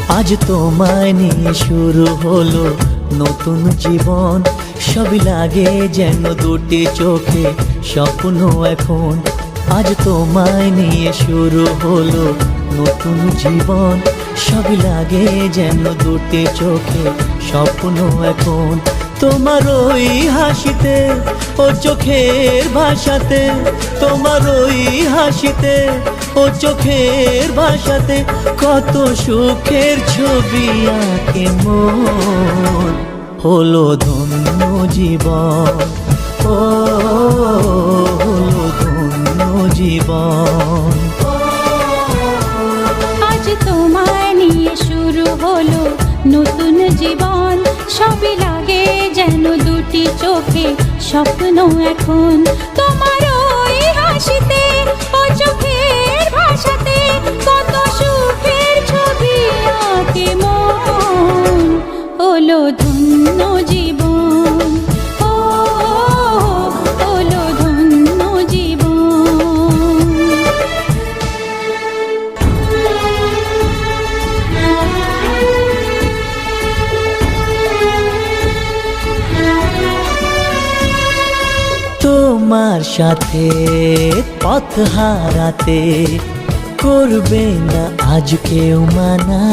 আজ তোমায় নিয়ে শুরু হলো নতুন জীবন। সবই লাগে যেন দুটি চোখে স্বপ্ন এখন। আজ তোমায় নিয়ে শুরু হলো নতুন জীবন। সবই লাগে যেন দুটি চোখে স্বপ্ন এখন। তোমার ওই হাসিতে ও চোখের ভাষাতে, তোমার ওই হাসিতে ও চোখের ভাষাতে কত সুখের ছবি আঁকে মন। হলো ধন্য জীবন, ও হলো ধন্য জীবন। আজ তোমায় নিয়ে শুরু হলো নতুন জীবন। সবই লাগে যেন দুটি চোখে স্বপ্ন এখন। তোমার ওই হাসিতে ও চোখের ভাষাতে কত সুখের ছবি আঁকে মন। হলো ধন্য জীবন, ও হলো ধন্য জীবন। তোমার সাথে পথ হারাতে করবে না আজ কেউ মানা।